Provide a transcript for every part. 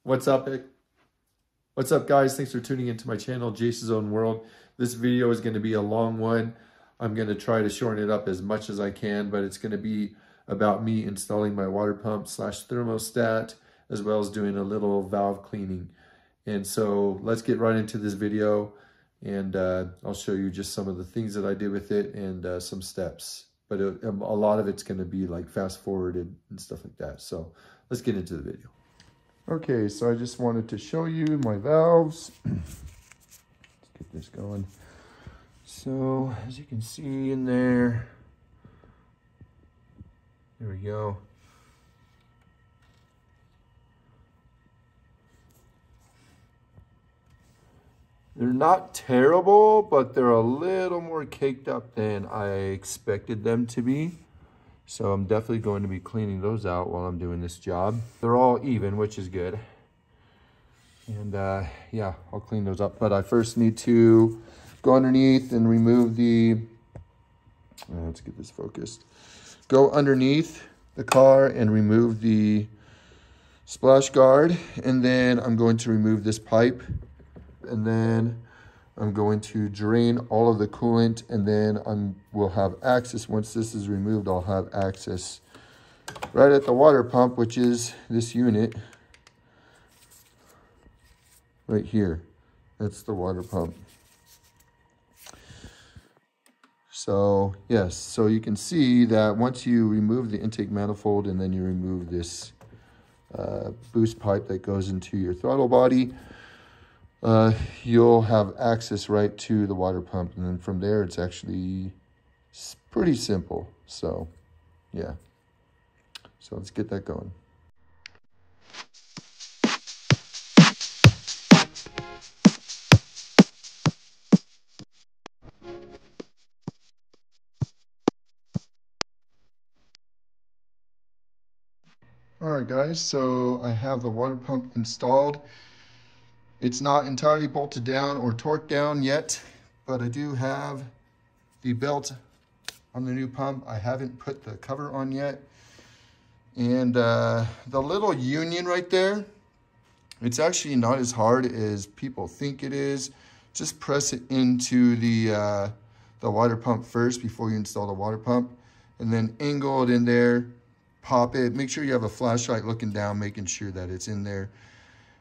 What's up? What's up, guys? Thanks for tuning into my channel, Jace's Own World. This video is going to be a long one. I'm going to try to shorten it up as much as I can, but it's going to be about me installing my water pump slash thermostat, as well as doing a little valve cleaning. And so let's get right into this video, and I'll show you just some of the things that I did with it and some steps. But a lot of it's going to be like fast forwarded and stuff like that. So let's get into the video. Okay, so I just wanted to show you my valves. Let's get this going. So as you can see in there we go. They're not terrible, but they're a little more caked up than I expected them to be. So I'm definitely going to be cleaning those out while I'm doing this job. They're all even, which is good. And yeah, I'll clean those up. But I first need to go underneath and remove the, let's get this focused. Go underneath the car and remove the splash guard. And then I'm going to remove this pipe. And then I'm going to drain all of the coolant, and then we'll have access. Once this is removed, I'll have access right at the water pump, which is this unit right here. That's the water pump. So yes, so you can see that once you remove the intake manifold and then you remove this boost pipe that goes into your throttle body, you'll have access right to the water pump, and then from there it's actually pretty simple. So yeah, so let's get that going. All right, guys, so I have the water pump installed. It's not entirely bolted down or torqued down yet, but I do have the belt on the new pump. I haven't put the cover on yet. And the little union right there, it's actually not as hard as people think it is. Just press it into the water pump first before you install the water pump, and then angle it in there, pop it. Make sure you have a flashlight looking down, making sure that it's in there.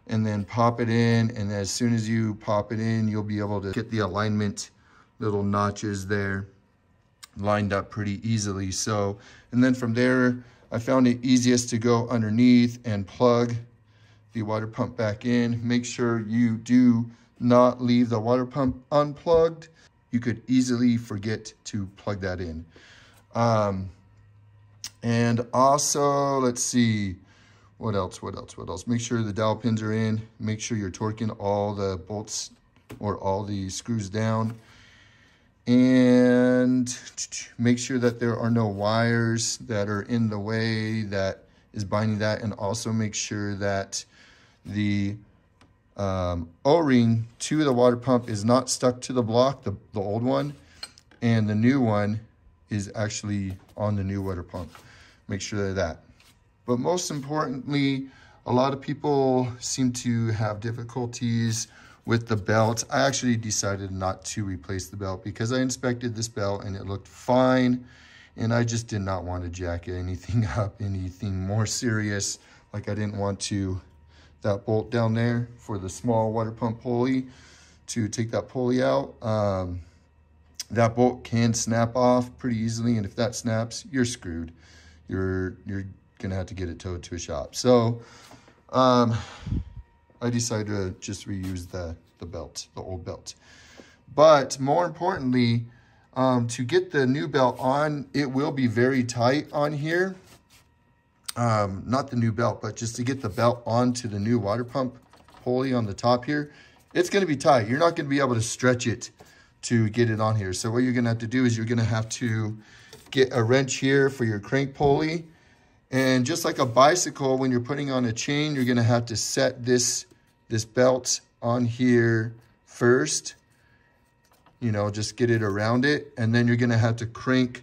And then pop it in, and as soon as you pop it in, you'll be able to get the alignment little notches there lined up pretty easily. So, and then from there, I found it easiest to go underneath and plug the water pump back in. Make sure you do not leave the water pump unplugged. You could easily forget to plug that in. And also, let's see, what else? Make sure the dowel pins are in. Make sure you're torquing all the bolts or all the screws down. And make sure that there are no wires that are in the way that is binding that. And also make sure that the O-ring to the water pump is not stuck to the block, the old one. And the new one is actually on the new water pump. Make sure of that. But most importantly, a lot of people seem to have difficulties with the belt. I actually decided not to replace the belt because I inspected this belt and it looked fine. And I just did not want to jack anything up, anything more serious. Like I didn't want that bolt down there for the small water pump pulley, to take that pulley out. That bolt can snap off pretty easily. And if that snaps, you're screwed. You're gonna have to get it towed to a shop. So I decided to just reuse the belt, the old belt. But more importantly, to get the new belt on, it will be very tight on here. Not the new belt, but just to get the belt onto the new water pump pulley on the top here, it's gonna be tight. You're not gonna be able to stretch it to get it on here. So what you're gonna have to do is you're gonna have to get a wrench here for your crank pulley. And just like a bicycle, when you're putting on a chain, you're gonna have to set this belt on here first. You know, just get it around it. And then you're gonna have to crank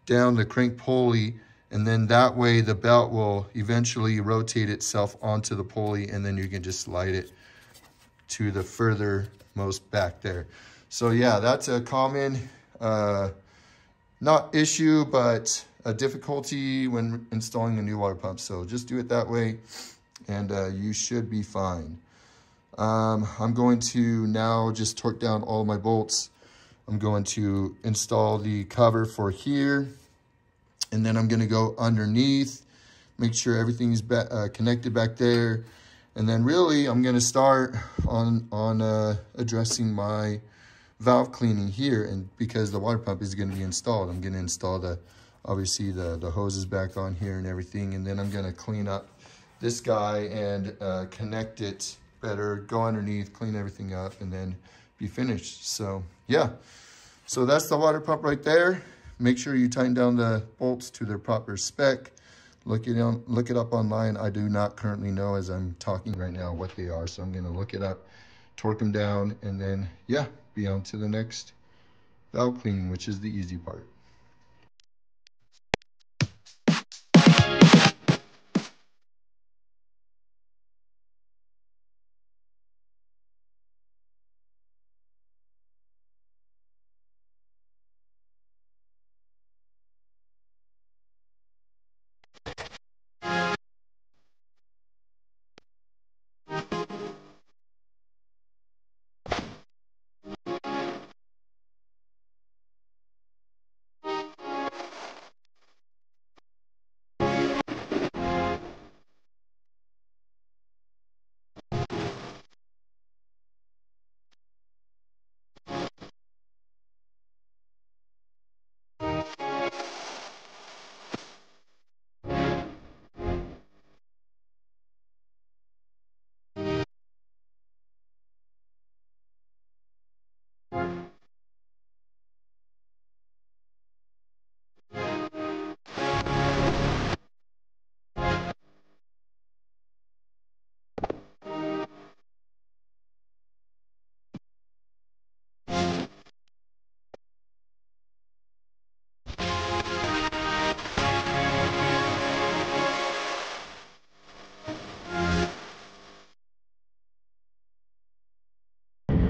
down the crank pulley And then that way the belt will eventually rotate itself onto the pulley, and then you can just slide it to the furthermost back there. So yeah, that's a common, not issue, but a difficulty when installing a new water pump. So just do it that way, and you should be fine. I'm going to now just torque down all my bolts. I'm going to install the cover for here. And then I'm going to go underneath, make sure everything's connected back there. And then really I'm going to start on addressing my valve cleaning here. And because the water pump is going to be installed, I'm going to install obviously the hoses back on here and everything. And then I'm going to clean up this guy and connect it better, go underneath, clean everything up, and then be finished. So yeah, so that's the water pump right there. Make sure you tighten down the bolts to their proper spec. Look it up online. I do not currently know, as I'm talking right now, what they are. So I'm going to look it up, torque them down, and then, yeah, be on to the next valve cleaning, which is the easy part.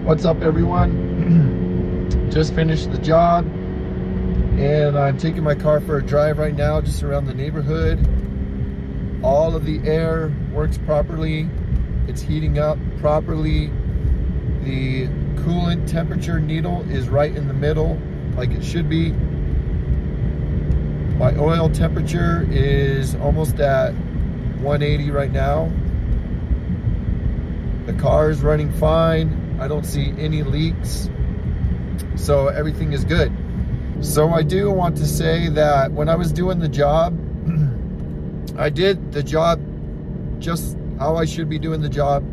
What's up, everyone? Just finished the job and I'm taking my car for a drive right now, just around the neighborhood. All of the air works properly. It's heating up properly. The coolant temperature needle is right in the middle, like it should be. My oil temperature is almost at 180 right now. The car is running fine. I don't see any leaks, so everything is good. So I do want to say that when I was doing the job, I did the job just how I should be doing the job.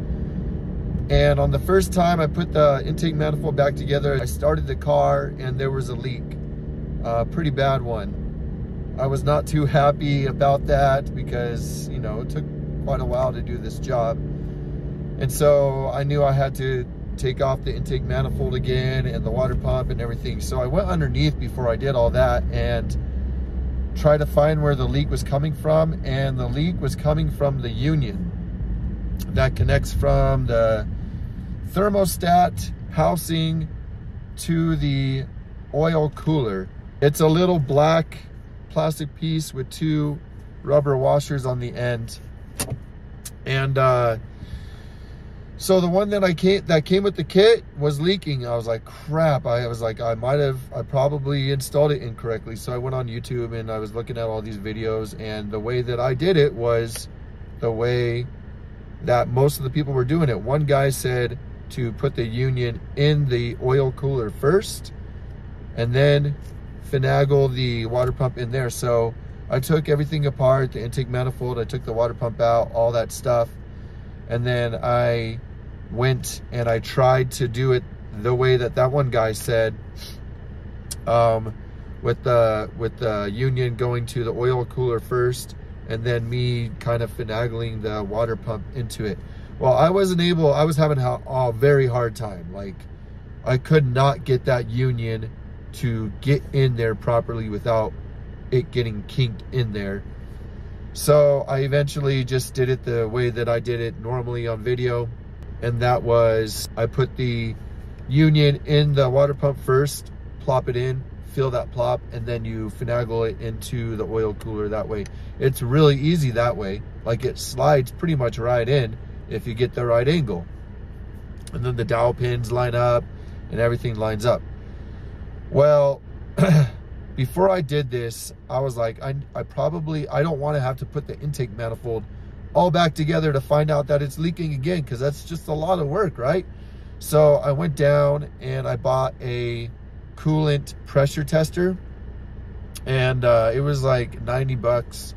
And on the first time I put the intake manifold back together, I started the car and there was a leak, a pretty bad one. I was not too happy about that because, you know, it took quite a while to do this job. And so I knew I had to take off the intake manifold again and the water pump and everything. So I went underneath before I did all that and tried to find where the leak was coming from. And the leak was coming from the union that connects from the thermostat housing to the oil cooler. It's a little black plastic piece with two rubber washers on the end. And so the one that came with the kit was leaking. I was like, crap. I was like, I probably installed it incorrectly. So I went on YouTube and I was looking at all these videos, and the way that I did it was the way that most of the people were doing it. One guy said to put the union in the oil cooler first and then finagle the water pump in there. So I took everything apart, the intake manifold, I took the water pump out, all that stuff. And then I went and I tried to do it the way that one guy said, with the union going to the oil cooler first, and then me kind of finagling the water pump into it. Well, I was having a very hard time. Like, I could not get that union to get in there properly without it getting kinked in there. So I eventually just did it the way that I did it normally on video. And that was, I put the union in the water pump first, plop it in, feel that plop, and then you finagle it into the oil cooler that way. It's really easy that way. Like, it slides pretty much right in if you get the right angle. And then the dowel pins line up and everything lines up. Well, before I did this, I was like, I don't want to have to put the intake manifold all back together to find out that it's leaking again, because that's just a lot of work, right? So I went down and I bought a coolant pressure tester, and it was like 90 bucks.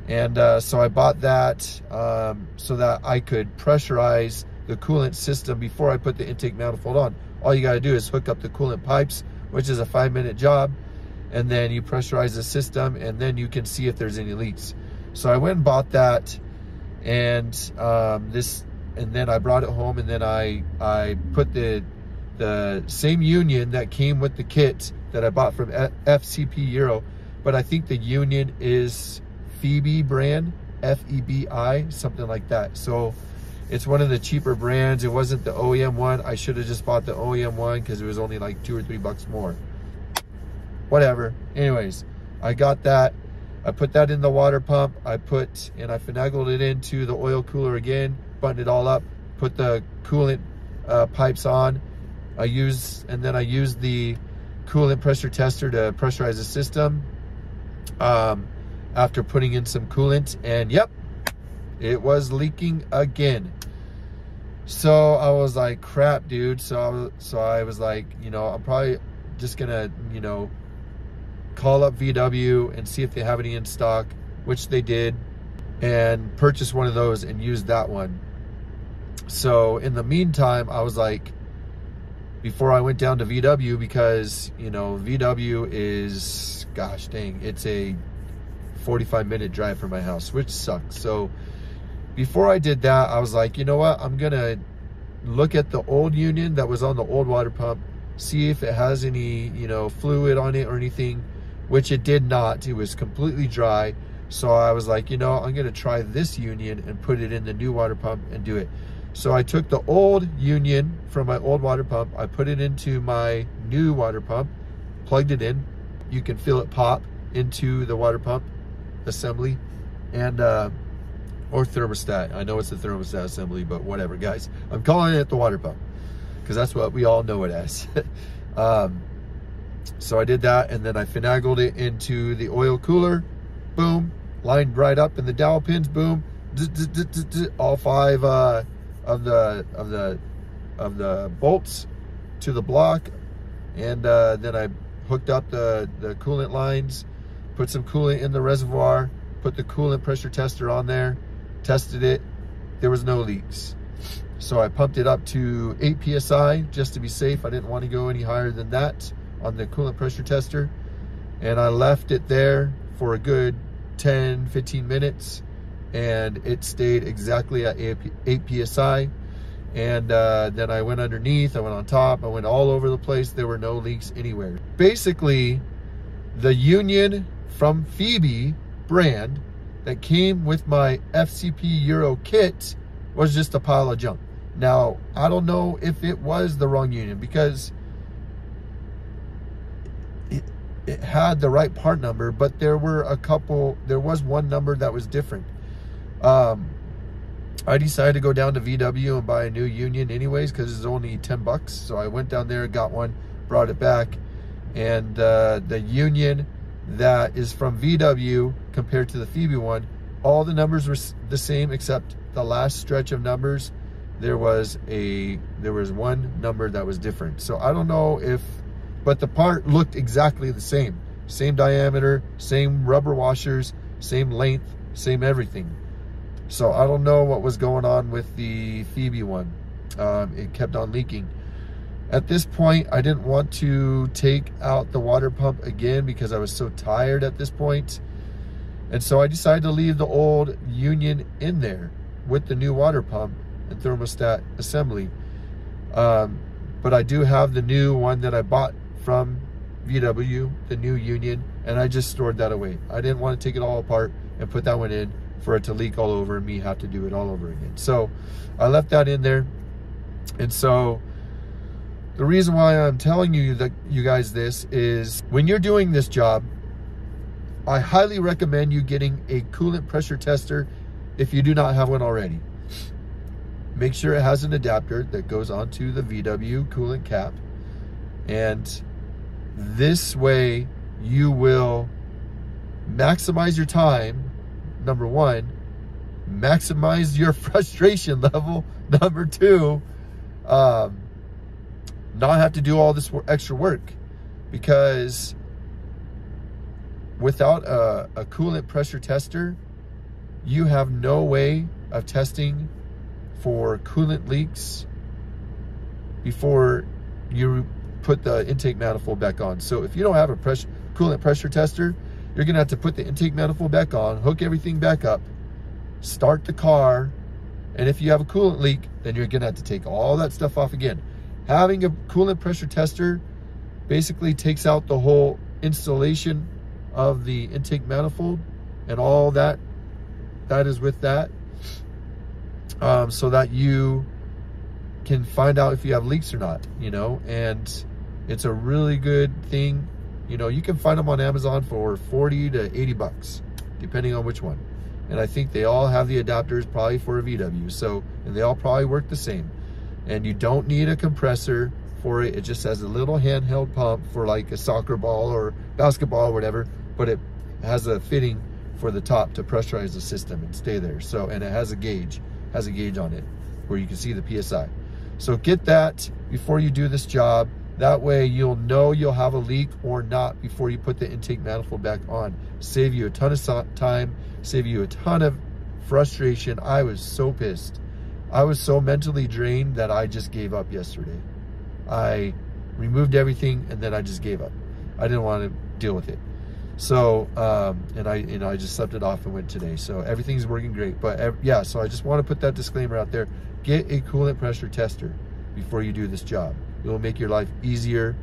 And so I bought that so that I could pressurize the coolant system before I put the intake manifold on. All you got to do is hook up the coolant pipes, which is a 5-minute job, and then you pressurize the system, and then you can see if there's any leaks. So I went and bought that, and then I brought it home, and then I put the same union that came with the kit that I bought from FCP Euro, but I think the union is Febi brand, F-E-B-I, something like that. So it's one of the cheaper brands. It wasn't the OEM one. I should have just bought the OEM one because it was only like $2 or $3 more. Whatever. Anyways, I got that. I put that in the water pump. I finagled it into the oil cooler again, buttoned it all up, put the coolant pipes on. And then I used the coolant pressure tester to pressurize the system after putting in some coolant, and yep, it was leaking again. So I was like, crap, dude. So I was like, I'm probably just gonna, call up VW and see if they have any in stock, which they did, and purchase one of those and use that one. So in the meantime, I was like, before I went down to VW, because VW is, gosh dang, it's a 45-minute drive from my house, which sucks. So before I did that, I was like, you know what, I'm gonna look at the old union that was on the old water pump, see if it has any fluid on it or anything, which it did not. It was completely dry. So I was like, I'm gonna try this union and put it in the new water pump and do it. So I took the old union from my old water pump, I put it into my new water pump, plugged it in. You can feel it pop into the water pump assembly, and or thermostat. I know it's the thermostat assembly, but whatever, guys. I'm calling it the water pump because that's what we all know it as. So I did that, and then I finagled it into the oil cooler. Boom, lined right up in the dowel pins. Boom, all 5 of the bolts to the block, and then I hooked up the coolant lines, put some coolant in the reservoir, put the coolant pressure tester on there, tested it. There was no leaks. So I pumped it up to 8 psi just to be safe. I didn't want to go any higher than that on the coolant pressure tester, and I left it there for a good 10-15 minutes, and it stayed exactly at 8 psi. And then I went underneath, I went on top, I went all over the place. There were no leaks anywhere. Basically, the union from Febi brand that came with my FCP Euro kit was just a pile of junk. Now, I don't know if it was the wrong union, because it had the right part number, but there was one number that was different. I decided to go down to VW and buy a new union anyways, because it's only 10 bucks. So I went down there, got one, brought it back, and the union that is from VW compared to the Febi one, all the numbers were the same, except the last stretch of numbers, there was one number that was different. So I don't know if, but the part looked exactly the same diameter, same rubber washers, same length, same everything. So I don't know what was going on with the Febi one. It kept on leaking. At this point, I didn't want to take out the water pump again because I was so tired at this point. And so I decided to leave the old union in there with the new water pump and thermostat assembly. But I do have the new one that I bought from VW, the new union, and I just stored that away. I didn't want to take it all apart and put that one in for it to leak all over and me have to do it all over again. So I left that in there. And so the reason why I'm telling you guys this is when you're doing this job, I highly recommend you getting a coolant pressure tester if you do not have one already. Make sure it has an adapter that goes onto the VW coolant cap. And this way you will maximize your time, number one, maximize your frustration level, number two, not have to do all this extra work, because without a coolant pressure tester, you have no way of testing for coolant leaks before you put the intake manifold back on. So if you don't have a coolant pressure tester, you're gonna have to put the intake manifold back on, hook everything back up, start the car, and if you have a coolant leak, then you're gonna have to take all that stuff off again. Having a coolant pressure tester basically takes out the whole installation of the intake manifold and all that is with that, so that you can find out if you have leaks or not, you know. And it's a really good thing. You know, you can find them on Amazon for 40 to 80 bucks, depending on which one. And I think they all have the adapters probably for a VW. So, and they all probably work the same. And you don't need a compressor for it. It just has a little handheld pump for like a soccer ball or basketball or whatever, but it has a fitting for the top to pressurize the system and stay there. So, and it has a gauge on it where you can see the PSI. So get that before you do this job. That way you'll know you'll have a leak or not before you put the intake manifold back on. Save you a ton of time, save you a ton of frustration. I was so pissed. I was so mentally drained that I just gave up yesterday. I removed everything and then I just gave up. I didn't want to deal with it. So, and I just slept it off and went today. So everything's working great. But yeah, so I just want to put that disclaimer out there. Get a coolant pressure tester before you do this job. It will make your life easier,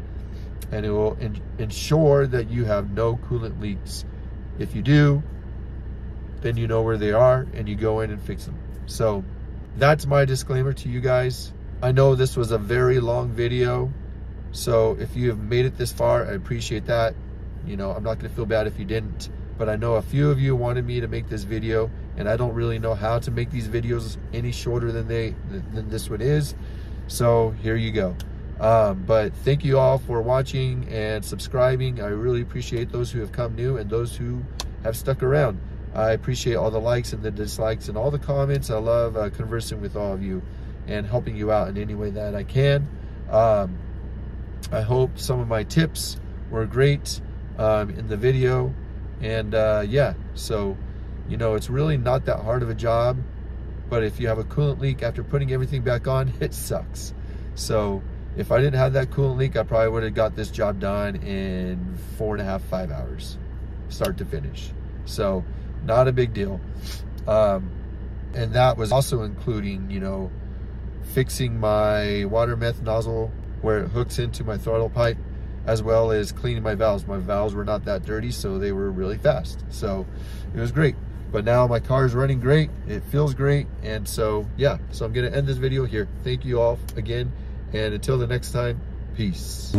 and it will ensure that you have no coolant leaks. If you do, then you know where they are and you go in and fix them. So that's my disclaimer to you guys. I know this was a very long video, so if you have made it this far, I appreciate that. You know, I'm not going to feel bad if you didn't, but I know a few of you wanted me to make this video, and I don't really know how to make these videos any shorter than this one is. So here you go. But thank you all for watching and subscribing. I really appreciate those who have come new and those who have stuck around. I appreciate all the likes and the dislikes and all the comments. I love conversing with all of you and helping you out in any way that I can. I hope some of my tips were great in the video. And yeah, so, you know, it's really not that hard of a job. But if you have a coolant leak after putting everything back on, it sucks. So if I didn't have that coolant leak, I probably would have got this job done in 4.5, 5 hours, start to finish. So not a big deal. And that was also including, you know, fixing my water meth nozzle where it hooks into my throttle pipe, as well as cleaning my valves. My valves were not that dirty, so they were really fast. So it was great. But now my car is running great. It feels great. And so, yeah, so I'm going to end this video here. Thank you all again. And until the next time, peace.